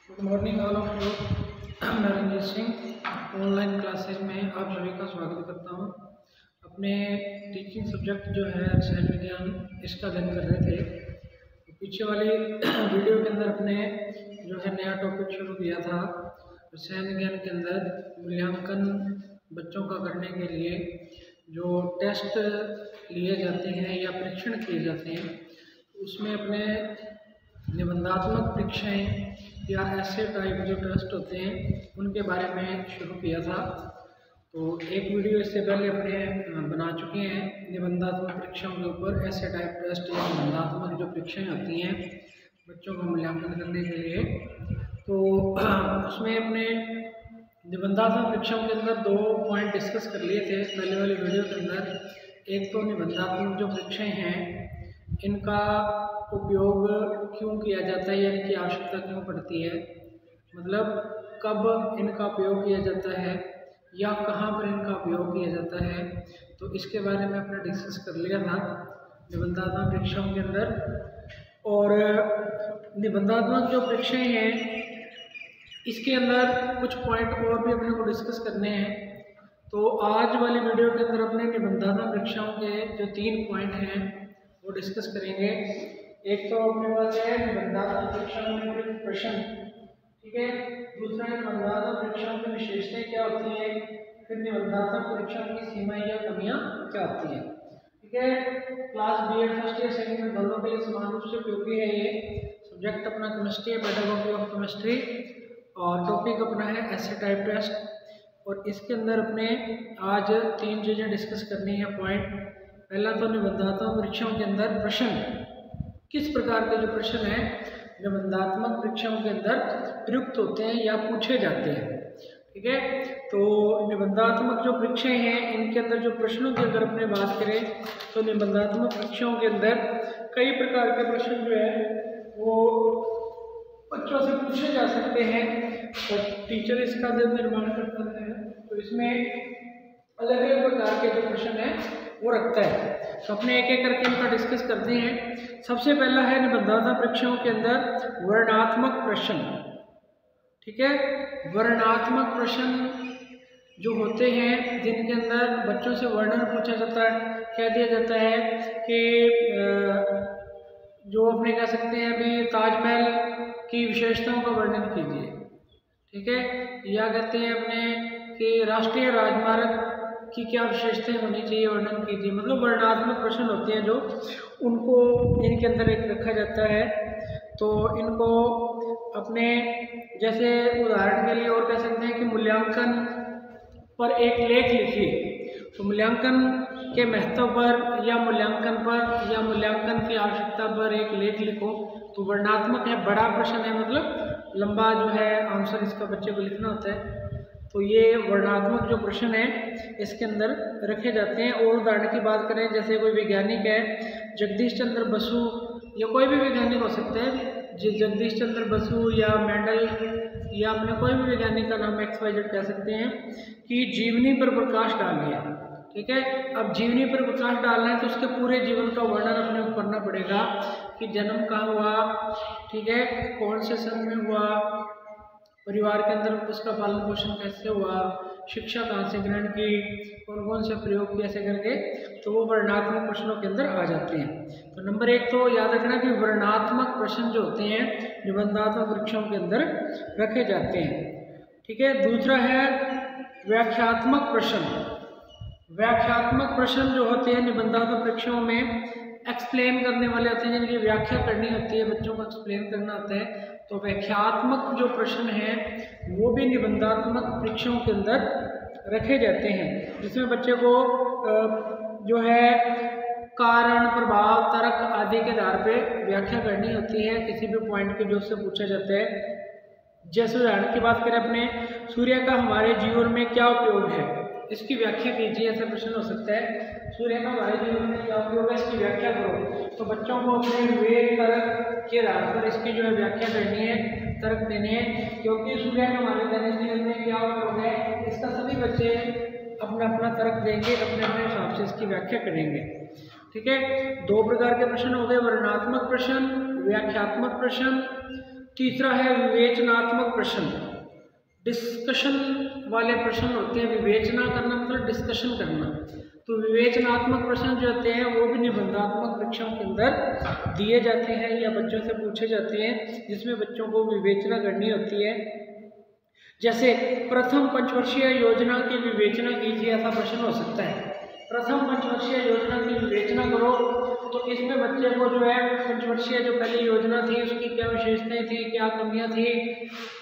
Good morning all of you. मैं Ranjit Singh online classes में आप सभी का स्वागत करता हूं। अपने टीचिंग सब्जेक्ट जो है रसायन विज्ञान इसका अध्ययन कर रहे थे। तो पीछे वाली वीडियो के अंदर अपने जो है नया टॉपिक शुरू किया था। रसायन विज्ञान के अंदर मूल्यांकन बच्चों का करने के लिए जो टेस्ट लिए जाते हैं या परीक्षण किए जाते हैं, उसमें अपने निबंधात्मक परीक्षाएं या ऐसे टाइप जो टेस्ट होते हैं उनके बारे में शुरू किया था। तो एक वीडियो इससे पहले अपने बना चुके हैं निबंधात्मक परीक्षाओं के ऊपर। ऐसे टाइप टेस्ट या निबंधात्मक जो परीक्षाएं होती हैं बच्चों का मूल्यांकन करने के लिए, तो उसमें अपने निबंधात्मक परीक्षाओं के अंदर 2 पॉइंट डिस्कस कर लिए थे पहले वाली वीडियो के अंदर। एक तो निबंधात्मक जो परीक्षाएं हैं इनका उपयोग क्यों किया जाता है या इनकी आवश्यकता क्यों पड़ती है, मतलब कब इनका उपयोग किया जाता है या कहाँ पर इनका उपयोग किया जाता है, तो इसके बारे में अपने डिस्कस कर लिया था निबंधात्मक परीक्षाओं के अंदर। और निबंधात्मक जो परीक्षाएं हैं इसके अंदर कुछ पॉइंट और भी अपने को डिस्कस करने हैं। तो आज वाली वीडियो के अंदर अपने निबंधात्मक परीक्षाओं के जो 3 पॉइंट हैं वो डिस्कस करेंगे। एक तो अपने पास है निबंधात्मक परीक्षाओं में प्रश्न, ठीक है। दूसरा है निबंधात्मक परीक्षाओं की विशेषताएं क्या होती हैं, फिर निबंधात्मक परीक्षाओं की सीमाएं या कमियां क्या होती हैं, ठीक है। Class B.Ed first year second year दोनों के लिए समान रूप से उपयोगी है। ये सब्जेक्ट अपना केमिस्ट्री है, पेडागोजी ऑफ केमिस्ट्री, और टॉपिक अपना है ऐसे टाइप टेस्ट। और इसके अंदर अपने आज 3 चीज़ें डिस्कस करनी है पॉइंट। पहला तो निबंधात्मक परीक्षाओं के अंदर प्रश्न, किस प्रकार के जो प्रश्न हैं निबंधात्मक परीक्षाओं के अंदर प्रयुक्त होते हैं या पूछे जाते हैं, ठीक है। तो निबंधात्मक जो परीक्षाएं हैं इनके अंदर जो प्रश्नों की अगर अपने बात करें तो निबंधात्मक परीक्षाओं के अंदर कई प्रकार के प्रश्न जो है वो बच्चों से पूछे जा सकते हैं। तो टीचर इसका निर्माण करता है, तो इसमें अलग अलग प्रकार के जो प्रश्न हैं वो रखता है। तो अपने एक एक करके इनका डिस्कस करते हैं। सबसे पहला है निबंधात्मक परीक्षाओं के अंदर वर्णनात्मक प्रश्न, ठीक है। वर्णनात्मक प्रश्न जो होते हैं जिनके अंदर बच्चों से वर्णन पूछा जाता है, कह दिया जाता है कि जो अपने कह सकते हैं अभी ताजमहल की विशेषताओं का वर्णन कीजिए, ठीक है। या कहते हैं अपने कि राष्ट्रीय राजमार्ग की क्या विशेषताएं होनी चाहिए, वर्णन कीजिए। मतलब वर्णनात्मक प्रश्न होते हैं जो उनको इनके अंदर एक रखा जाता है। तो इनको अपने जैसे उदाहरण के लिए और कह सकते हैं कि मूल्यांकन पर एक लेख लिखिए। तो मूल्यांकन के महत्व पर या मूल्यांकन पर या मूल्यांकन की आवश्यकता पर एक लेख लिखो, तो वर्णनात्मक है, बड़ा प्रश्न है, मतलब लंबा जो है आंसर इसका बच्चे को लिखना होता है। तो ये वर्णनात्मक जो प्रश्न है इसके अंदर रखे जाते हैं। और उदाहरण की बात करें, जैसे कोई वैज्ञानिक है जगदीश चंद्र बसु, या कोई भी वैज्ञानिक हो सकता है, जगदीश चंद्र बसु या मेंडल या अपने कोई भी वैज्ञानिक का नाम XYZ कह सकते हैं, कि जीवनी पर प्रकाश डालिए, ठीक है। अब जीवनी पर प्रकाश डालना है तो उसके पूरे जीवन का वर्णन अपने को करना पड़ेगा कि जन्म कहाँ हुआ, ठीक है, कौन से सन में हुआ, परिवार के अंदर उसका पालन पोषण कैसे हुआ, शिक्षा कहाँ से ग्रहण की, कौन कौन से प्रयोग कैसे करके, तो वो वर्णनात्मक प्रश्नों के अंदर आ जाते हैं। तो नंबर 1 तो याद रखना कि वर्णनात्मक प्रश्न जो होते हैं निबंधात्मक परीक्षाओं के अंदर रखे जाते हैं, ठीक है। दूसरा है व्याख्यात्मक प्रश्न। व्याख्यात्मक प्रश्न जो होते हैं निबंधात्मक परीक्षाओं में एक्सप्लेन करने वाले होते हैं, जिनकी व्याख्या करनी होती है, बच्चों को एक्सप्लेन करना होता है। तो व्याख्यात्मक जो प्रश्न हैं वो भी निबंधात्मक परीक्षाओं के अंदर रखे जाते हैं, जिसमें बच्चे को जो है कारण, प्रभाव, तर्क आदि के आधार पे व्याख्या करनी होती है किसी भी पॉइंट के जो उससे पूछा जाता है। जैसे उदाहरण की बात करें अपने, सूर्य का हमारे जीवन में क्या उपयोग है, इसकी व्याख्या कीजिए, ऐसा प्रश्न हो सकता है। सूर्य का हमारे जीवन में क्या उपयोग है, इसकी व्याख्या करो। तो बच्चों को अपने विवेक, तर्क के आधार पर इसकी जो है व्याख्या करनी है, तर्क देने हैं। क्योंकि सूर्य का हमारे दैनिक जीवन में क्या उपयोग है, इसका सभी बच्चे अपना अपना तर्क देंगे, अपने अपने हिसाब से इसकी व्याख्या करेंगे, ठीक है। 2 प्रकार के प्रश्न हो गए, वर्णनात्मक प्रश्न, व्याख्यात्मक प्रश्न। तीसरा है विवेचनात्मक प्रश्न। डिस्कशन वाले प्रश्न होते हैं। विवेचना करना मतलब डिस्कशन करना। तो विवेचनात्मक प्रश्न जो होते हैं वो भी निबंधात्मक परीक्षाओं के अंदर दिए जाते हैं या बच्चों से पूछे जाते हैं, जिसमें बच्चों को विवेचना करनी होती है। जैसे प्रथम पंचवर्षीय योजना की विवेचना कीजिए, ऐसा प्रश्न हो सकता है। प्रथम पंचवर्षीय योजना की विवेचना करो, तो इसमें बच्चे को जो है पंचवर्षीय जो पहली योजना थी उसकी क्या विशेषताएं थी, क्या कमियां थी,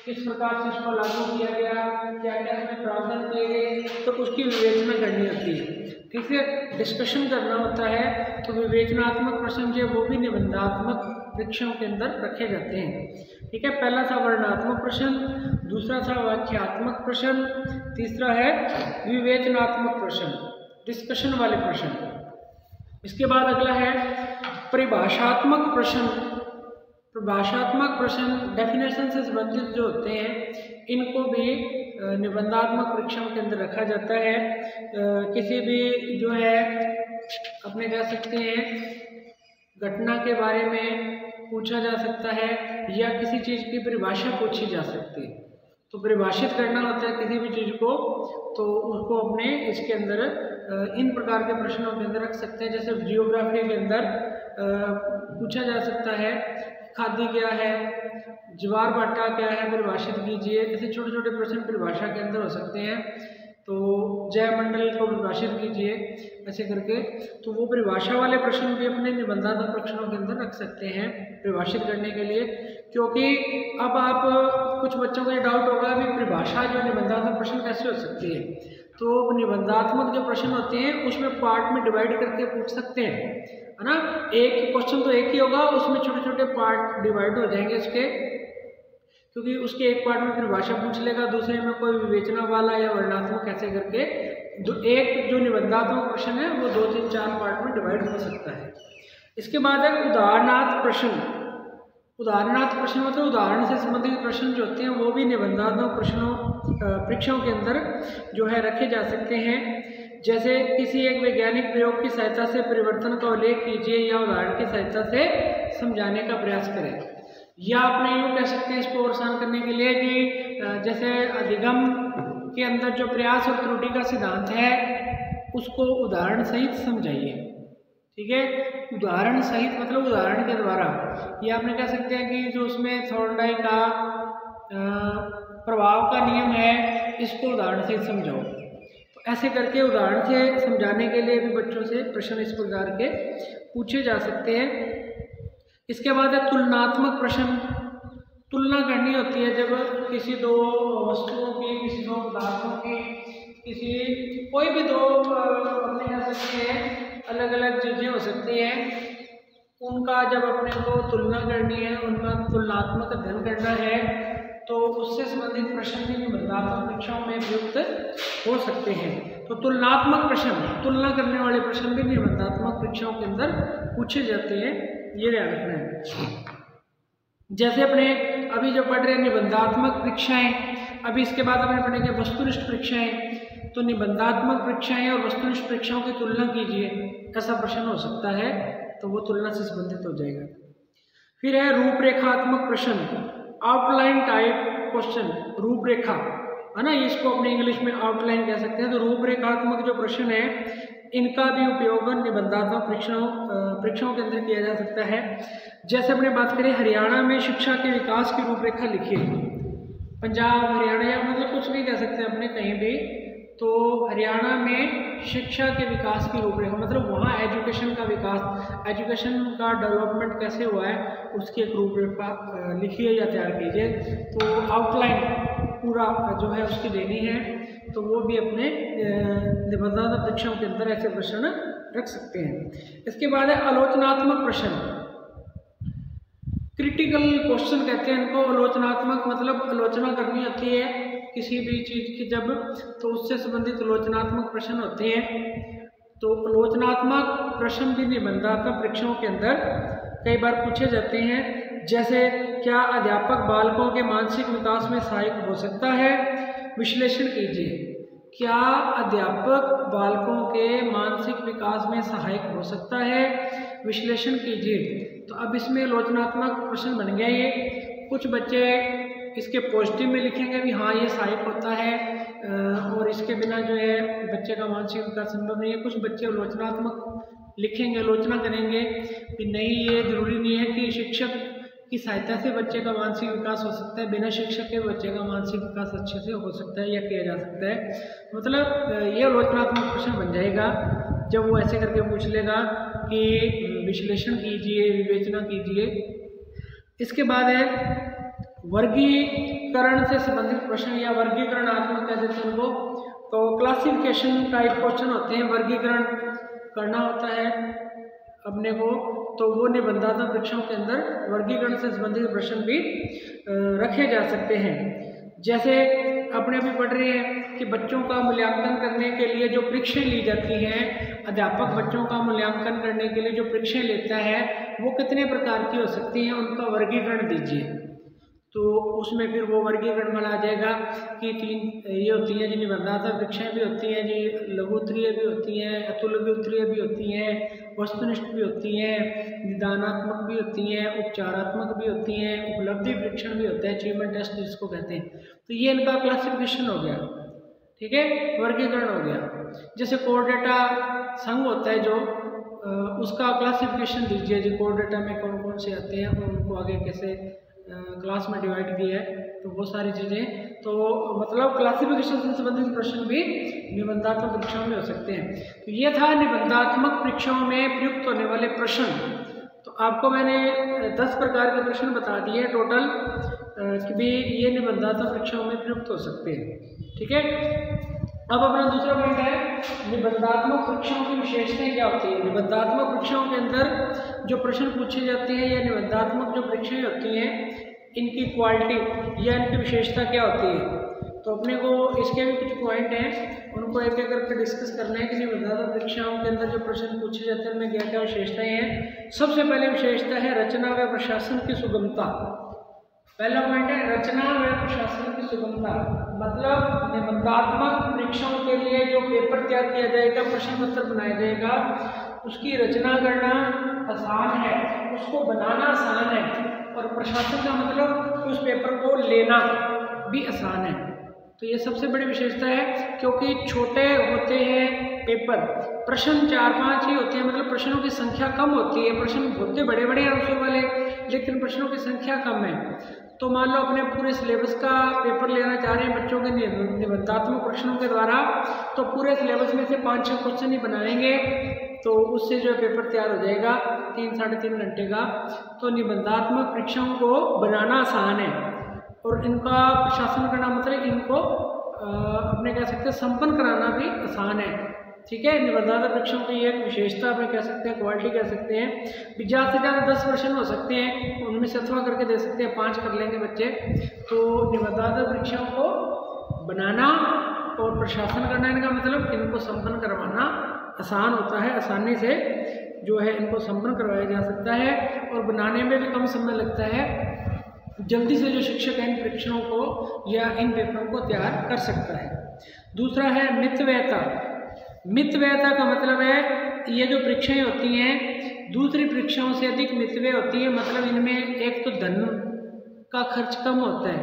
किस प्रकार से उसको लागू किया गया, क्या क्या इसमें प्रावधान किए गए, तो उसकी विवेचना करनी होती है। ठीक है, डिस्कशन करना होता है। तो विवेचनात्मक प्रश्न जो वो भी निबंधात्मक परीक्षाओं के अंदर रखे जाते हैं। ठीक है, पहला था वर्णनात्मक प्रश्न, दूसरा था वाक्यात्मक प्रश्न, तीसरा है विवेचनात्मक प्रश्न, डिस्कशन वाले प्रश्न। इसके बाद अगला है परिभाषात्मक प्रश्न। परिभाषात्मक प्रश्न डेफिनेशन से संबंधित जो होते हैं इनको भी निबंधात्मक परीक्षाओं के अंदर रखा जाता है। किसी भी जो है अपने कह सकते हैं घटना के बारे में पूछा जा सकता है या किसी चीज़ की परिभाषा पूछी जा सकती है। तो परिभाषित करना होता है किसी भी चीज़ को, तो उसको अपने इसके अंदर इन प्रकार के प्रश्नों के अंदर रख सकते हैं। जैसे जियोग्राफी के अंदर पूछा जा सकता है खादी क्या है, ज्वार भाटा क्या है, परिभाषित कीजिए। ऐसे छोटे छोटे प्रश्न परिभाषा के अंदर हो सकते हैं। तो जयमंडल को परिभाषित कीजिए, ऐसे करके। तो वो परिभाषा वाले प्रश्न भी अपने निबंधात्मक प्रश्नों के अंदर रख सकते हैं परिभाषित करने के लिए। क्योंकि अब आप कुछ बच्चों को ये डाउट होगा भी परिभाषा जो निबंधात्मक प्रश्न कैसे हो सकती है। तो निबंधात्मक जो प्रश्न होते हैं उसमें पार्ट में डिवाइड करके पूछ सकते हैं, है ना। एक क्वेश्चन तो एक ही होगा, उसमें छोटे छोटे पार्ट डिवाइड हो जाएंगे उसके, क्योंकि उसके एक पार्ट में परिभाषा पूछ लेगा, दूसरे में कोई विवेचना वाला या वर्णनात्मक ऐसे करके एक जो निबंधात्मक प्रश्न है वो 2, 3, 4 पार्ट में डिवाइड हो सकता है। इसके बाद है उदाहरणार्थ प्रश्न। उदाहरणार्थ प्रश्न मतलब उदाहरण से संबंधित प्रश्न जो होते हैं वो भी निबंधात्मक परीक्षाओं के अंदर जो है रखे जा सकते हैं। जैसे किसी एक वैज्ञानिक प्रयोग की सहायता से परिवर्तन का उल्लेख कीजिए या उदाहरण की सहायता से समझाने का प्रयास करें। या आपने यूँ कह सकते हैं इसको और आसान करने के लिए कि जैसे अधिगम के अंदर जो प्रयास और त्रुटि का सिद्धांत है उसको उदाहरण सहित समझाइए। ठीक है, उदाहरण सहित मतलब उदाहरण के द्वारा। ये आपने कह सकते हैं कि जो उसमें थॉर्नडाइक का प्रभाव का नियम है इसको उदाहरण सहित समझाओ। तो ऐसे करके उदाहरण से समझाने के लिए भी बच्चों से प्रश्न इस प्रकार के पूछे जा सकते हैं। इसके बाद है तुलनात्मक प्रश्न। तुलना करनी होती है जब किसी दो वस्तुओं की, किसी दो पदार्थों की, किसी कोई भी दो अपने कह सकते हैं अलग अलग चीज़ें हो सकती हैं, उनका जब अपने को तुलना करनी है, उनका तुलनात्मक अध्ययन करना है, तो उससे संबंधित प्रश्न भी निबंधात्मक परीक्षाओं में प्रयुक्त हो सकते हैं। तो तुलनात्मक प्रश्न, तुलना करने वाले प्रश्न भी निबंधात्मक परीक्षाओं के अंदर पूछे जाते हैं, ये ध्यान रखना है। जैसे अपने अभी जो पढ़ रहे हैं निबंधात्मक परीक्षाएं, अभी इसके बाद अपने पढ़ेंगे वस्तुनिष्ठ परीक्षाएं। तो निबंधात्मक परीक्षाएं और वस्तुनिष्ठ परीक्षाओं की तुलना कीजिए, ऐसा प्रश्न हो सकता है, तो वो तुलना से संबंधित हो जाएगा। फिर है रूपरेखात्मक प्रश्न, आउटलाइन टाइप क्वेश्चन। रूपरेखा है ना, इसको अपने इंग्लिश में आउटलाइन कह सकते हैं। तो रूपरेखात्मक जो प्रश्न है इनका भी उपयोग निबंधात्मक परीक्षाओं के अंदर किया जा सकता है। जैसे अपने बात करें हरियाणा में शिक्षा के विकास की रूपरेखा लिखिए। पंजाब, हरियाणा या मतलब कुछ भी कह सकते हैं अपने कहीं भी। तो हरियाणा में शिक्षा के विकास की रूपरेखा मतलब वहाँ एजुकेशन का विकास, एजुकेशन का डेवलपमेंट कैसे हुआ है उसकी एक रूपरेखा लिखिए या तैयार कीजिए। तो आउटलाइन पूरा जो है उसकी देनी है, तो वो भी अपने निबंधात्मक परीक्षाओं के अंदर ऐसे प्रश्न रख सकते हैं। इसके बाद है आलोचनात्मक प्रश्न, क्रिटिकल क्वेश्चन कहते हैं इनको। आलोचनात्मक मतलब आलोचना करनी होती है किसी भी चीज़ की जब, तो उससे संबंधित आलोचनात्मक प्रश्न होते हैं। तो आलोचनात्मक प्रश्न भी निबंधात्मक परीक्षाओं के अंदर कई बार पूछे जाते हैं। जैसे क्या अध्यापक बालकों के मानसिक विकास में सहायक हो सकता है, विश्लेषण कीजिए। क्या अध्यापक बालकों के मानसिक विकास में सहायक हो सकता है, विश्लेषण कीजिए। तो अब इसमें आलोचनात्मक प्रश्न बन गया ये। कुछ बच्चे इसके पॉजिटिव में लिखेंगे भी हाँ ये सहायक होता है और इसके बिना जो है बच्चे का मानसिक विकास संभव नहीं है। कुछ बच्चे आलोचनात्मक लिखेंगे, आलोचना करेंगे कि नहीं ये जरूरी नहीं है कि शिक्षक की सहायता से बच्चे का मानसिक विकास हो सकता है, बिना शिक्षक के बच्चे का मानसिक विकास अच्छे से हो सकता है या किया जा सकता है। मतलब ये आलोचनात्मक प्रश्न बन जाएगा जब वो ऐसे करके पूछ लेगा कि विश्लेषण कीजिए, विवेचना कीजिए। इसके बाद है वर्गीकरण से संबंधित प्रश्न या वर्गीकरणात्मक कह देते हैं उनको। तो क्लासिफिकेशन टाइप क्वेश्चन होते हैं, वर्गीकरण करना होता है अपने को, तो वो निबंधात्मक परीक्षाओं के अंदर वर्गीकरण से संबंधित प्रश्न भी रखे जा सकते हैं। जैसे अपने अभी पढ़ रहे हैं कि बच्चों का मूल्यांकन करने के लिए जो परीक्षाएं ली जाती हैं, अध्यापक बच्चों का मूल्यांकन करने के लिए जो परीक्षाएं लेता है वो कितने प्रकार की हो सकती हैं, उनका वर्गीकरण दीजिए। तो उसमें फिर वो वर्गीकरण बना जाएगा कि 3 ये होती हैं जी, निबंधात्मक परीक्षाएं भी होती हैं जी, लघु उत्तरीय भी होती हैं, अतुलघु उत्तरीय भी होती हैं, वस्तुनिष्ठ भी होती हैं, निदानात्मक भी होती हैं, उपचारात्मक भी होती हैं, उपलब्धि परीक्षण भी होता है, अचीवमेंट टेस्ट जिसको कहते हैं। तो ये इनका क्लासिफिकेशन हो गया, ठीक है, वर्गीकरण हो गया। जैसे कोर डेटा संघ होता है जो उसका क्लासिफिकेशन दीजिए जी, कोर डेटा में कौन कौन से आते हैं और उनको आगे कैसे क्लास में डिवाइड किया है, तो वो सारी चीज़ें। तो मतलब क्लासिफिकेशन से संबंधित प्रश्न भी निबंधात्मक परीक्षाओं में हो सकते हैं। तो ये था निबंधात्मक परीक्षाओं में प्रयुक्त होने वाले प्रश्न। तो आपको मैंने 10 प्रकार के प्रश्न बता दिए टोटल कि भी ये निबंधात्मक परीक्षाओं में प्रयुक्त हो सकते हैं, ठीक है। अब अपना दूसरा पॉइंट है निबंधात्मक परीक्षाओं की विशेषताएं क्या होती है। निबंधात्मक परीक्षाओं के अंदर जो प्रश्न पूछे जाते हैं या निबंधात्मक जो परीक्षाएं होती हैं, इनकी क्वालिटी या इनकी विशेषता क्या होती है। तो अपने को इसके भी कुछ पॉइंट हैं, उनको एक एक करके डिस्कस करना है कि निबंधात्मक परीक्षाओं के अंदर जो प्रश्न पूछे जाते हैं उनमें क्या क्या विशेषताएं हैं। सबसे पहले विशेषता है रचना व प्रशासन की सुगमता। पहला पॉइंट है रचना व प्रशासन की सुगमता। मतलब निबंधात्मक परीक्षाओं के लिए जो पेपर तैयार किया जाएगा, प्रश्न पत्र बनाया जाएगा, उसकी रचना करना आसान है, उसको बनाना आसान है, और प्रशासन का मतलब उस पेपर को लेना भी आसान है। तो ये सबसे बड़ी विशेषता है, क्योंकि छोटे होते हैं पेपर, प्रश्न 4-5 ही होते हैं, मतलब प्रश्नों की संख्या कम होती है। प्रश्न होते बड़े बड़े आंसर वाले, लेकिन प्रश्नों की संख्या कम है। तो मान लो अपने पूरे सिलेबस का पेपर लेना चाह रहे हैं बच्चों के निबंधात्मक प्रश्नों के द्वारा, तो पूरे सिलेबस में से 5-6 क्वेश्चन ही बनाएंगे, तो उससे जो पेपर तैयार हो जाएगा 3-3.5 घंटे का। तो निबंधात्मक परीक्षाओं को बनाना आसान है और इनका प्रशासन करना मतलब इनको अपने कह सकते हैं संपन्न कराना भी आसान है, ठीक है। निबंधात्मक परीक्षाओं की एक विशेषता अपने कह सकते हैं, क्वालिटी कह सकते हैं। ज़्यादा से ज़्यादा 10 प्रश्न हो सकते हैं, उनमें से अथवा करके दे सकते हैं, 5 कर लेंगे बच्चे। तो निबंधात्मक परीक्षाओं को बनाना और प्रशासन करना, इनका मतलब इनको संपन्न करवाना आसान होता है, आसानी से जो है इनको संपन्न करवाया जा सकता है और बनाने में भी कम समय लगता है। जल्दी से जो शिक्षक है इन परीक्षाओं को या इन पेपरों को तैयार कर सकता है। दूसरा है मितव्ययता। मितव्ययता का मतलब है ये जो परीक्षाएं होती हैं दूसरी परीक्षाओं से अधिक मितव्यय होती है। मतलब इनमें एक तो धन का खर्च कम होता है,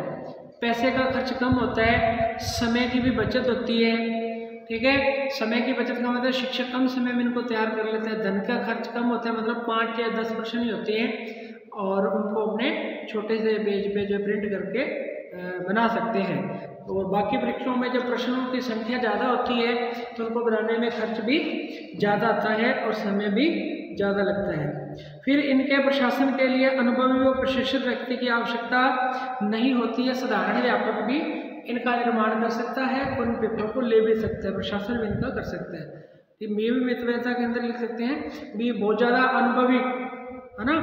पैसे का खर्च कम होता है, समय की भी बचत होती है, ठीक है। समय की बचत का मतलब शिक्षक कम समय में इनको तैयार कर लेता है। धन का खर्च कम होता है, मतलब 5 या 10 प्रश्न ही होते हैं और उनको अपने छोटे से पेज पे जो प्रिंट करके बना सकते हैं। और बाकी परीक्षाओं में जब प्रश्नों की संख्या ज़्यादा होती है तो उनको बनाने में खर्च भी ज़्यादा आता है और समय भी ज़्यादा लगता है। फिर इनके प्रशासन के लिए अनुभवी व प्रशिक्षित व्यक्ति की आवश्यकता नहीं होती है, साधारण अध्यापक भी इनका निर्माण कर सकता है और इन पेपरों को ले भी सकता है, प्रशासन भी इनका कर सकता है। ये भी मितव्ययता के अंदर लिख सकते हैं भी बहुत ज़्यादा अनुभवी है ना,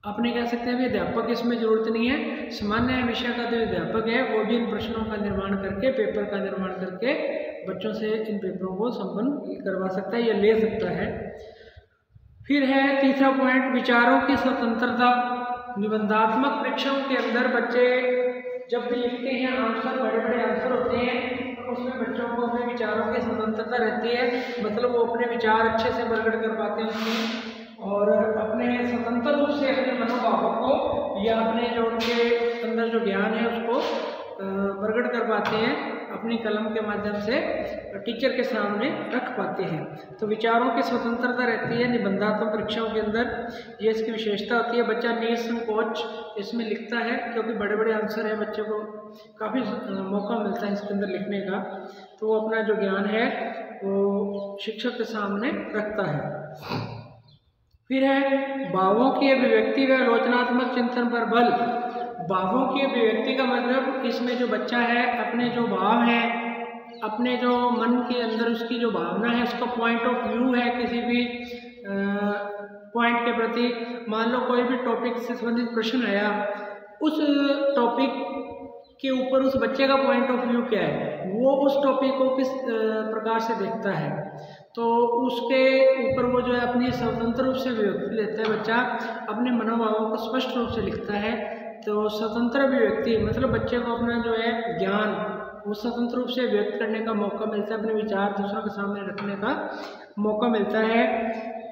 अपने कह सकते हैं भी अध्यापक इसमें जरूरत नहीं है, सामान्य विषय का जो अध्यापक है वो भी इन प्रश्नों का निर्माण करके, पेपर का निर्माण करके बच्चों से इन पेपरों को संपन्न करवा सकता है या ले सकता है। फिर है तीसरा पॉइंट विचारों की स्वतंत्रता। निबंधात्मक परीक्षाओं के अंदर बच्चे जब भी लिखते हैं आंसर, बड़े बड़े आंसर होते हैं, तो उसमें बच्चों को अपने विचारों की स्वतंत्रता रहती है। मतलब वो अपने विचार अच्छे से प्रकट कर पाते हैं उसमें, और अपने स्वतंत्र रूप से अपने मनोभावों को या अपने जो उनके अंदर जो ज्ञान है उसको प्रकट कर पाते हैं, अपनी कलम के माध्यम से टीचर के सामने रख पाते हैं। तो विचारों की स्वतंत्रता रहती है निबंधात्मक परीक्षाओं के अंदर, ये इसकी विशेषता होती है। बच्चा निसंकोच इसमें लिखता है, क्योंकि बड़े बड़े आंसर है, बच्चे को काफ़ी मौका मिलता है इसके अंदर लिखने का, तो वो अपना जो ज्ञान है वो शिक्षक के सामने रखता है। फिर है भावों की अभिव्यक्ति व आलोचनात्मक चिंतन पर बल। भावों की अभिव्यक्ति का मतलब इसमें जो बच्चा है अपने जो भाव है, अपने जो मन के अंदर उसकी जो भावना है, उसका पॉइंट ऑफ व्यू है किसी भी पॉइंट के प्रति। मान लो कोई भी टॉपिक से संबंधित प्रश्न आया, उस टॉपिक के ऊपर उस बच्चे का पॉइंट ऑफ व्यू क्या है, वो उस टॉपिक को किस प्रकार से देखता है, तो उसके ऊपर वो जो है अपनी स्वतंत्र रूप से अभिव्यक्ति लेता है। बच्चा अपने मनोभावों को स्पष्ट रूप से लिखता है। तो स्वतंत्र अभिव्यक्ति मतलब बच्चे को अपना जो है ज्ञान वो स्वतंत्र रूप से व्यक्त करने का मौका मिलता है, अपने विचार दूसरों के सामने रखने का मौका मिलता है।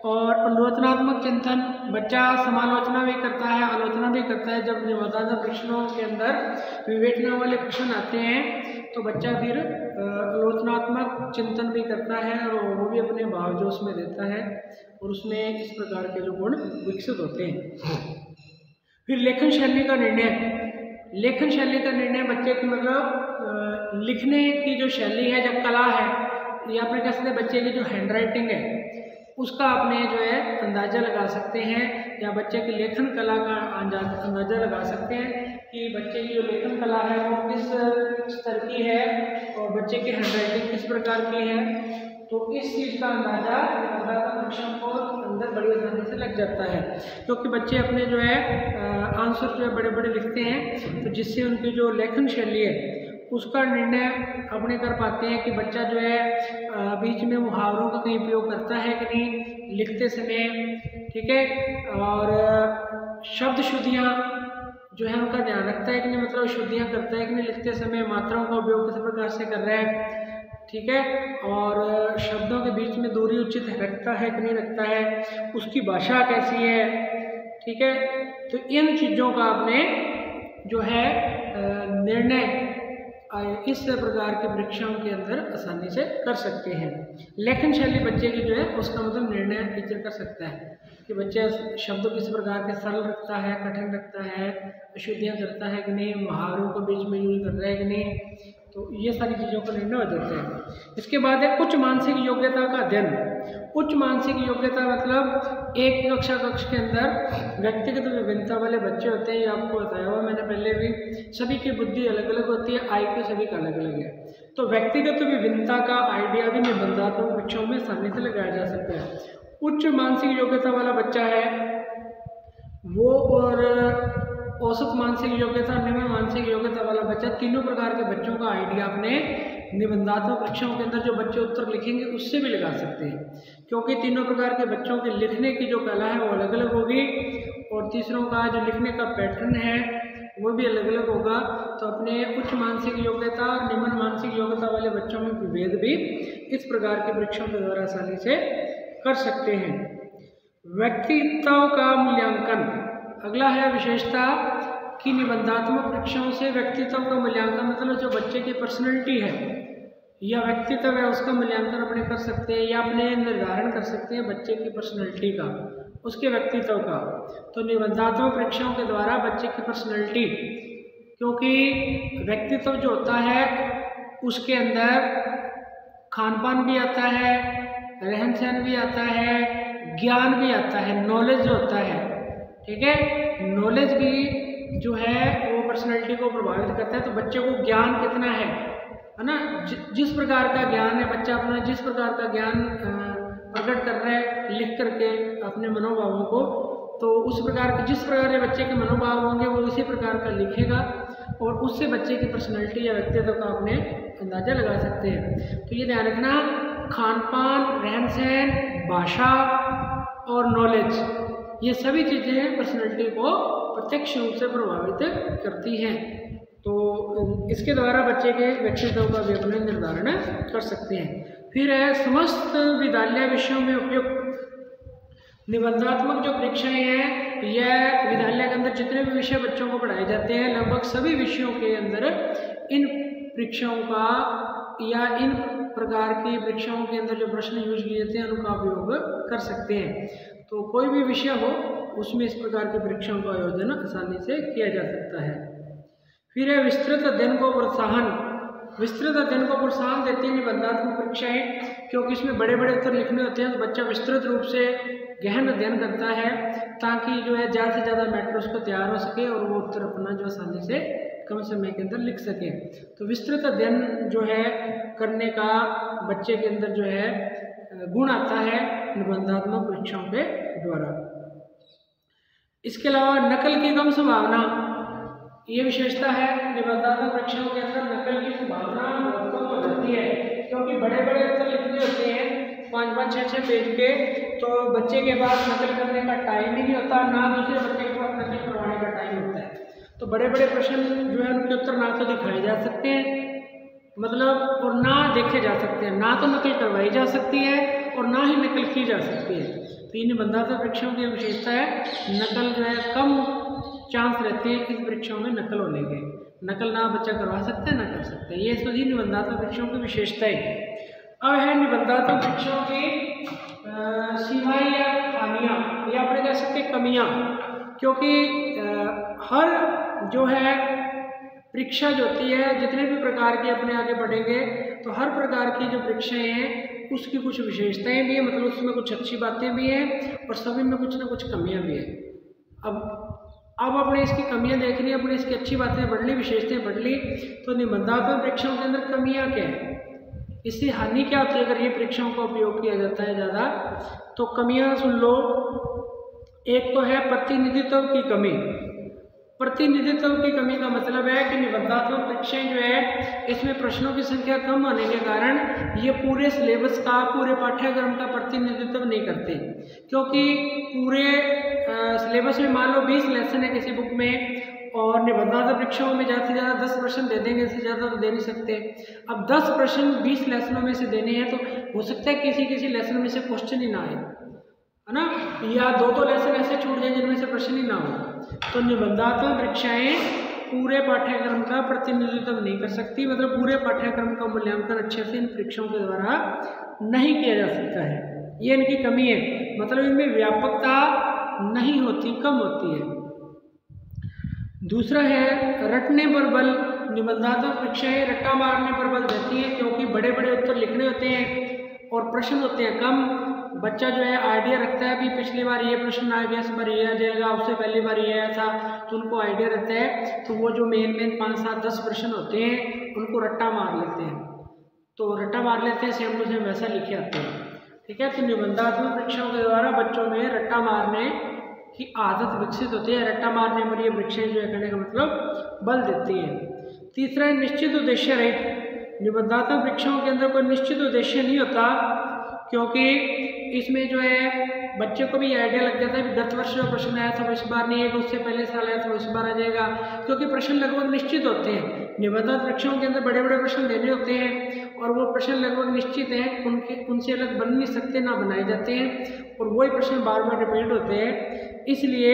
और आलोचनात्मक चिंतन, बच्चा समालोचना भी करता है, आलोचना भी करता है। जब निबंधात्मक प्रश्नों के अंदर विवेचना वाले प्रश्न आते हैं तो बच्चा फिर आलोचनात्मक चिंतन भी करता है और वो भी अपने भाव जो उसमें देता है और उसमें इस प्रकार के जो गुण विकसित होते हैं। फिर लेखन शैली का निर्णय। लेखन शैली का निर्णय बच्चे की मतलब लिखने की जो शैली है, जब कला है, या अपने कह सकते हैं बच्चे की जो हैंड राइटिंग है उसका अपने जो है अंदाज़ा लगा सकते हैं, या बच्चे की लेखन कला का अंदाज़ा लगा सकते हैं कि बच्चे की जो लेखन कला है वो किस स्तर की है और बच्चे की हैंड राइटिंग किस प्रकार की है। तो इस चीज़ का अंदाज़ा निबंधात्मक को अंदर बड़ी आसानी से लग जाता है, क्योंकि बच्चे अपने जो है आंसर जो है बड़े बड़े लिखते हैं, तो जिससे उनकी जो लेखन शैली है उसका निर्णय अपने कर पाते हैं कि बच्चा जो है बीच में मुहावरों का कहीं उपयोग करता है कि नहीं लिखते समय, ठीक है, और शब्द शुद्धियाँ जो है उनका ध्यान रखता है कि नहीं, मतलब शुद्धियाँ करता है कि नहीं लिखते समय, मात्राओं का उपयोग किस प्रकार से कर रहा है, ठीक है, और शब्दों के बीच में दूरी उचित रखता है कि नहीं रखता है, उसकी भाषा कैसी है, ठीक है। तो इन चीज़ों का आपने जो है निर्णय इस प्रकार की परीक्षाओं के अंदर आसानी से कर सकते हैं। लेखन शैली बच्चे की जो है उसका मतलब निर्णय टीचर कर सकता है कि बच्चा शब्द किस प्रकार के सरल रखता है, कठिन रखता है, अशुद्धियाँ करता है कि नहीं, मुहावरों को बीच में यूज कर रहा है कि नहीं, तो ये सारी चीज़ों का निर्णय हो जाता है। इसके बाद है उच्च मानसिक योग्यता का अध्ययन। उच्च मानसिक योग्यता मतलब एक कक्षा के अंदर व्यक्तिगत विभिन्नता वाले बच्चे होते हैं, ये आपको बताया हुआ मैंने पहले भी, सभी की बुद्धि अलग अलग होती है, IQ सभी का अलग अलग है। तो व्यक्तिगत विभिन्नता का आइडिया भी निबंधात्मक परीक्षाओं में आसानी से लगाया जा सकता है। उच्च मानसिक योग्यता वाला बच्चा है वो, और औसत मानसिक योग्यता, निम्न मानसिक योग्यता वाला बच्चा, तीनों प्रकार के बच्चों का आइडिया अपने निबंधात्मक परीक्षाओं के अंदर जो बच्चे उत्तर लिखेंगे उससे भी लगा सकते हैं, क्योंकि तीनों प्रकार के बच्चों के लिखने की जो कला है वो अलग अलग होगी और तीसरों का जो लिखने का पैटर्न है वो भी अलग अलग होगा। तो अपने उच्च मानसिक योग्यता और निम्न मानसिक योग्यता वाले बच्चों में विभेद भी इस प्रकार की परीक्षाओं के द्वारा आसानी से कर सकते हैं। व्यक्तित्व का मूल्यांकन, अगला है विशेषता कि निबंधात्मक परीक्षाओं से व्यक्तित्व का मूल्यांकन मतलब जो बच्चे की पर्सनैलिटी है या व्यक्तित्व है उसका मूल्यांकन अपने कर सकते हैं या अपने निर्धारण कर सकते हैं बच्चे की पर्सनैलिटी का, उसके व्यक्तित्व का। तो निबंधात्मक परीक्षाओं के द्वारा बच्चे की पर्सनैलिटी, क्योंकि व्यक्तित्व जो होता है उसके अंदर खान पान भी आता है, रहन सहन भी आता है, ज्ञान भी आता है, नॉलेज जो होता है, ठीक है, नॉलेज भी जो है वो पर्सनैलिटी को प्रभावित करता है। तो बच्चे को ज्ञान कितना है ना, जिस प्रकार का ज्ञान है बच्चा अपना जिस प्रकार का ज्ञान प्रकट कर रहा है लिख करके अपने मनोभावों को, तो उस प्रकार के जिस प्रकार के बच्चे के मनोभाव होंगे वो उसी प्रकार का लिखेगा और उससे बच्चे की पर्सनैलिटी या व्यक्तित्व का अपने अंदाजा लगा सकते हैं। तो ये ध्यान रखना, खान पान, रहन सहन, भाषा और नॉलेज, ये सभी चीज़ें पर्सनैलिटी को प्रत्यक्ष रूप से प्रभावित करती हैं। तो इसके द्वारा बच्चे के व्यक्तित्व का भी अपने निर्धारण कर सकते हैं। फिर है समस्त विद्यालय विषयों में उपयुक्त, निबंधात्मक जो परीक्षाएं हैं यह विद्यालय के अंदर जितने भी विषय बच्चों को पढ़ाए जाते हैं लगभग सभी विषयों के अंदर इन परीक्षाओं का या इन प्रकार की परीक्षाओं के अंदर जो प्रश्न यूज किए जाते हैं उनका उपयोग कर सकते हैं। तो कोई भी विषय हो उसमें इस प्रकार की परीक्षाओं का आयोजन आसानी से किया जा सकता है। फिर है विस्तृत अध्ययन को प्रोत्साहन। विस्तृत अध्ययन को प्रोत्साहन देती है निबंधात्मक परीक्षाएं, क्योंकि इसमें बड़े बड़े उत्तर लिखने होते हैं तो बच्चा विस्तृत रूप से गहन अध्ययन करता है ताकि जो है ज़्यादा से ज़्यादा मैटर उसको तैयार हो सके और वो उत्तर अपना जो आसानी से कम समय के अंदर लिख सके। तो विस्तृत अध्ययन जो है करने का बच्चे के अंदर जो है गुण आता है निबंधात्मक परीक्षाओं के द्वारा। इसके अलावा नकल की कम संभावना, ये विशेषता है निबंधात्मक परीक्षाओं के अंदर नकल की संभावना बहुत कम हो जाती है, क्योंकि बड़े बड़े उत्तर लिखने होते हैं 5-5, 6-6 पेज के, तो बच्चे के पास नकल करने का टाइम ही नहीं होता, ना दूसरे बच्चे के पास नकल करवाने का टाइम होता है। तो बड़े बड़े प्रश्न जो है उनके उत्तर ना तो दिखाए जा सकते हैं मतलब और ना देखे जा सकते हैं, ना तो नकल करवाई जा सकती है और ना ही नकल की जा सकती है। तो इन निबंधात्मक परीक्षाओं की विशेषता है नकल जो है कम चांस रहते हैं इस परीक्षाओं में नकल होने के। नकल ना बच्चा करवा सकता है ना कर सकता है। ये सभी निबंधात्मक परीक्षाओं की विशेषताएं। अब है निबंधात्मक परीक्षाओं की सीमाएं या खामियां या अपने कह सकते हैं कमियां, क्योंकि हर जो है परीक्षा जो होती है जितने भी प्रकार की अपने आगे बढ़ेंगे तो हर प्रकार की जो परीक्षाएं हैं उसकी कुछ विशेषताएं भी है, मतलब उसमें कुछ अच्छी बातें भी हैं और सभी में कुछ ना कुछ कमियां भी है। अब अपने इसकी कमियां देख ली, अपने इसकी अच्छी बातें बढ़ ली, विशेषताएं बढ़ ली, तो निबंधात्मक परीक्षाओं के अंदर कमियां क्या है, इससे हानि क्या होती है अगर ये परीक्षाओं का उपयोग किया जाता है ज़्यादा। तो कमियां सुन लो। एक तो है प्रतिनिधित्व की कमी। प्रतिनिधित्व की कमी का मतलब है कि निबंधात्मक परीक्षाएं जो है इसमें प्रश्नों की संख्या कम होने के कारण ये पूरे सिलेबस का, पूरे पाठ्यक्रम का प्रतिनिधित्व नहीं करते, क्योंकि पूरे सिलेबस में मान लो 20 लेसन है किसी बुक में और निबंधात्मक परीक्षाओं में ज़्यादा से ज़्यादा 10 प्रश्न दे देंगे, इससे ज़्यादा तो दे नहीं सकते। अब 10 प्रश्न 20 लेसनों में से देने हैं तो हो सकता है किसी लेसन में से क्वेश्चन ही ना आए, है ना, या 2 लेसन ऐसे छूट जाए जिनमें से प्रश्न ही ना हो। तो निबंधात्मक परीक्षाएं पूरे पाठ्यक्रम का प्रतिनिधित्व नहीं कर सकती, मतलब पूरे पाठ्यक्रम का मूल्यांकन अच्छे से इन परीक्षाओं के द्वारा नहीं किया जा सकता है। ये इनकी कमी है, मतलब इनमें व्यापकता नहीं होती, कम होती है। दूसरा है रटने पर बल। निबंधात्मक परीक्षाएं रट्टा मारने पर बल देती है, क्योंकि बड़े बड़े उत्तर लिखने होते हैं और प्रश्न होते हैं कम। बच्चा जो है आइडिया रखता है, अभी पिछली बार ये प्रश्न आ गया, इस बार ये आ जाएगा, उससे पहली बार ये आया था, तो उनको आइडिया रहता है। तो वो जो मेन 5, 7, 10 प्रश्न होते हैं उनको रट्टा मार लेते हैं, तो रट्टा मार लेते हैं, सेम टू सेम वैसा लिखे आते हैं। ठीक है, तो निबंधात्मक परीक्षाओं के द्वारा बच्चों में रट्टा मारने की आदत विकसित होती है। रट्टा मारने पर ये परीक्षाएं जो है करने का मतलब बल देती है। तीसरा है निश्चित उद्देश्य रहित। निबंधात्मक परीक्षाओं के अंदर कोई निश्चित उद्देश्य नहीं होता, क्योंकि इसमें जो है बच्चे को भी आइडिया लग जाता है कि गत वर्ष जो प्रश्न आया था वो इस बार नहीं आएगा, उससे पहले साल आया था वो इस बार आ जाएगा, क्योंकि प्रश्न लगभग निश्चित होते हैं। निबंधात्मक परीक्षाओं के अंदर बड़े बड़े प्रश्न देने होते हैं और वो प्रश्न लगभग निश्चित हैं, उनसे अलग बन नहीं सकते, ना बनाए जाते हैं और वही प्रश्न बार बार रिपीट होते हैं, इसलिए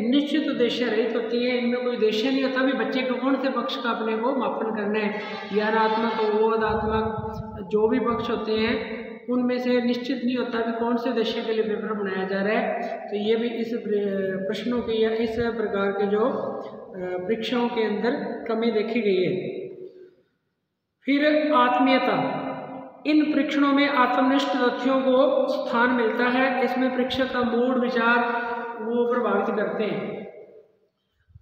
निश्चित उद्देश्य रहित होती है। इनमें कोई उद्देश्य नहीं होता भी बच्चे को कौन से पक्ष का अपने को मापन करना है, ज्ञानात्मक बोधात्मक जो भी पक्ष होते हैं उनमें से निश्चित नहीं होता कि कौन से उद्देश्य के लिए पेपर बनाया जा रहा है। तो ये भी इस प्रश्नों के या इस प्रकार के जो परीक्षाओं के अंदर कमी देखी गई है। फिर आत्मीयता। इन परीक्षणों में आत्मनिष्ठ तथ्यों को स्थान मिलता है, इसमें परीक्षक का मूड विचार वो प्रभावित करते हैं।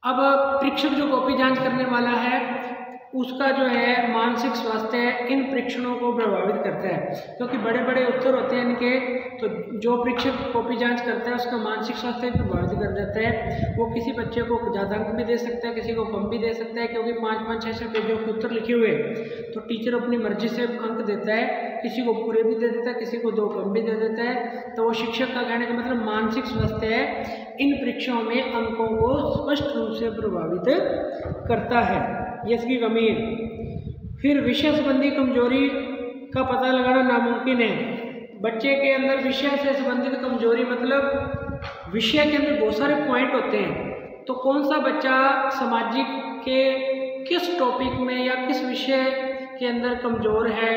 अब परीक्षक जो कॉपी जांच करने वाला है उसका जो है मानसिक स्वास्थ्य इन परीक्षणों को प्रभावित करता है, क्योंकि बड़े बड़े उत्तर होते हैं इनके, तो जो परीक्षक कॉपी जांच करता है उसका मानसिक स्वास्थ्य प्रभावित कर देता है। वो किसी बच्चे को ज़्यादा अंक भी दे सकता है, किसी को कम भी दे सकता है, क्योंकि 5-5, 6-6 पेजों के उत्तर लिखे हुए तो टीचर अपनी मर्जी से अंक देता है, किसी को पूरे भी दे देता है, किसी को 2 कम भी दे देता है। तो वो शिक्षक का कहने का मतलब मानसिक स्वास्थ्य है इन परीक्षाओं में अंकों को स्पष्ट रूप से प्रभावित करता है, ये इसकी कमी है। फिर विषय संबंधी कमजोरी का पता लगाना नामुमकिन है। बच्चे के अंदर विषय से संबंधित कमजोरी, मतलब विषय के अंदर बहुत सारे पॉइंट होते हैं, तो कौन सा बच्चा सामाजिक के किस टॉपिक में या किस विषय के अंदर कमज़ोर है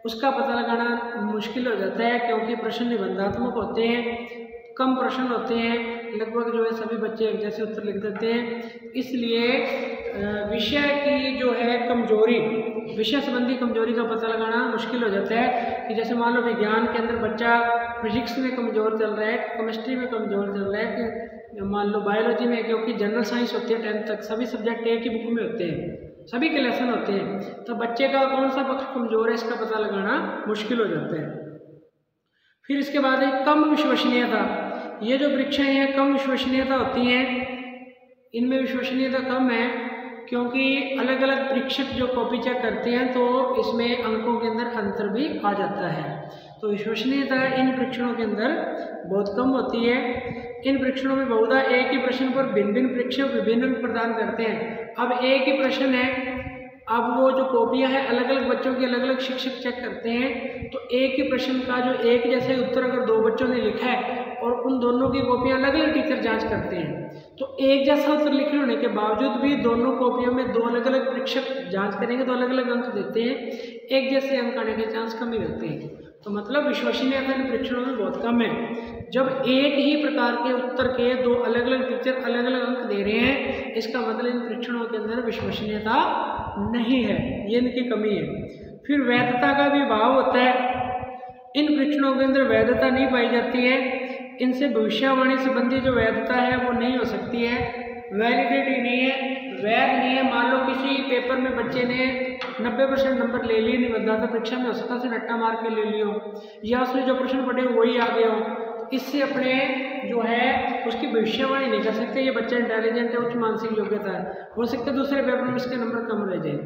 उसका पता लगाना मुश्किल हो जाता है, क्योंकि प्रश्न निबंधात्मक होते हैं, कम प्रश्न होते हैं, लगभग जो है सभी बच्चे एक जैसे उत्तर लिख देते हैं। इसलिए विषय की जो है कमजोरी, विषय संबंधी कमजोरी का पता लगाना मुश्किल हो जाता है। कि जैसे मान लो विज्ञान के अंदर बच्चा फिजिक्स में कमज़ोर चल रहा है, केमिस्ट्री में कमज़ोर चल रहा है, कि मान लो बायोलॉजी में, क्योंकि जनरल साइंस होती है 10th तक, सभी सब्जेक्ट एक ही बुक में होते हैं, सभी के लेसन होते हैं, तो बच्चे का कौन सा पक्ष कमज़ोर है इसका पता लगाना मुश्किल हो जाता है। फिर इसके बाद है कम विश्वसनीयता। ये जो परीक्षाएँ हैं कम विश्वसनीयता होती हैं, इनमें विश्वसनीयता कम है क्योंकि अलग अलग परीक्षक जो कॉपी चेक करते हैं तो इसमें अंकों के अंदर अंतर भी आ जाता है। तो विश्वसनीयता इन परीक्षणों के अंदर बहुत कम होती है। इन परीक्षणों में बहुधा एक ही प्रश्न पर भिन्न भिन्न परीक्षक विभिन्न अंक प्रदान करते हैं। अब एक ही प्रश्न है, अब वो जो कॉपियां हैं अलग अलग बच्चों की अलग अलग शिक्षक चेक करते हैं, तो एक ही प्रश्न का जो एक जैसे उत्तर अगर दो बच्चों ने लिखा है और उन दोनों की कॉपियां अलग अलग टीचर जांच करते हैं, तो एक जैसा उत्तर लिखे होने के बावजूद भी दोनों कॉपियों में दो अलग अलग परीक्षक जांच करेंगे तो अलग अलग अंक देते हैं, एक जैसे अंक आने के चांस कम ही रहते हैं। तो मतलब विश्वसनीयता इन परीक्षणों में बहुत कम है। जब एक ही प्रकार के उत्तर के दो अलग अलग टीचर अलग अलग अंक दे रहे हैं, इसका मतलब इन परीक्षणों के अंदर विश्वसनीयता नहीं है, ये इनकी कमी है। फिर वैधता का भी अभाव होता है, इन परीक्षणों के अंदर वैधता नहीं पाई जाती है, इनसे भविष्यवाणी संबंधी जो वैधता है वो नहीं हो सकती है, वैलिडिटी नहीं है, वैध नहीं है। मान लो किसी पेपर में बच्चे ने 90% नंबर ले लिए निबंधात्मक परीक्षा में, हो सकता है रट्टा मार के ले लियो या उसने जो प्रश्न पढ़े वही आ गए हो, इससे अपने जो है उसकी भविष्यवाणी नहीं कर सकते ये बच्चा इंटेलिजेंट है, उच्च मानसिक योग्यता है। हो सकता है दूसरे पेपर में इसके नंबर कम रह जाए,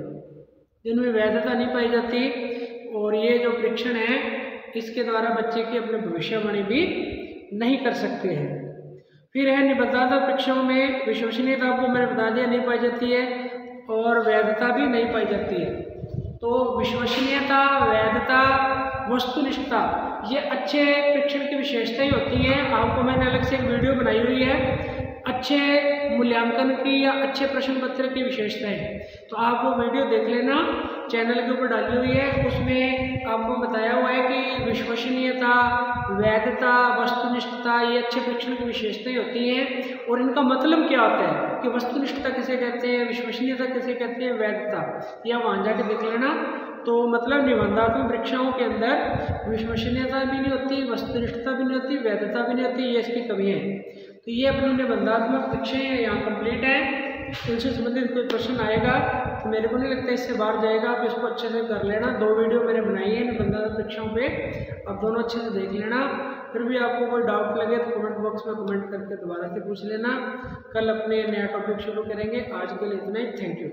जिनमें वैधता नहीं पाई जाती। और ये जो परीक्षण है इसके द्वारा बच्चे की अपने भविष्यवाणी भी नहीं कर सकते हैं। फिर है निबंधात्मक परीक्षाओं में विश्वसनीयता, आपको मैंने बता दिया, नहीं पाई जाती है और वैधता भी नहीं पाई जाती है। तो विश्वसनीयता, वैधता, वस्तुनिष्ठता ये अच्छे परीक्षण की विशेषताएं होती हैं। आपको मैंने अलग से एक वीडियो बनाई हुई है अच्छे मूल्यांकन की या अच्छे प्रश्न पत्र की विशेषताएं, तो आप वो वीडियो देख लेना, चैनल के ऊपर डाली हुई है। उसमें आपको बताया हुआ है कि विश्वसनीयता, वैधता, वस्तुनिष्ठता ये अच्छे परीक्षण की विशेषताएं होती हैं और इनका मतलब क्या होता है कि वस्तुनिष्ठता किसे कहते हैं, विश्वसनीयता किसे कहते हैं, वैधता, या वहाँ जाके देख लेना। तो मतलब निबंधात्मक परीक्षाओं के अंदर विश्वसनीयता भी नहीं होती, वस्तुनिष्ठता भी नहीं होती, वैधता भी नहीं होती, ये इसकी कमियाँ हैं। तो ये अपनी निबंधात्मक परीक्षाएँ यहाँ कंप्लीट हैं। इनसे संबंधित कोई प्रश्न आएगा तो मेरे को नहीं लगता इससे बाहर जाएगा, आप इसको अच्छे से कर लेना। 2 वीडियो मैंने बनाई है निबंधात्मक परीक्षाओं पे, आप दोनों अच्छे से देख लेना। फिर भी आपको कोई डाउट लगे तो कमेंट बॉक्स में कमेंट करके दोबारा से पूछ लेना। कल अपने नया टॉपिक शुरू करेंगे। आज के लिए इतना ही, थैंक यू।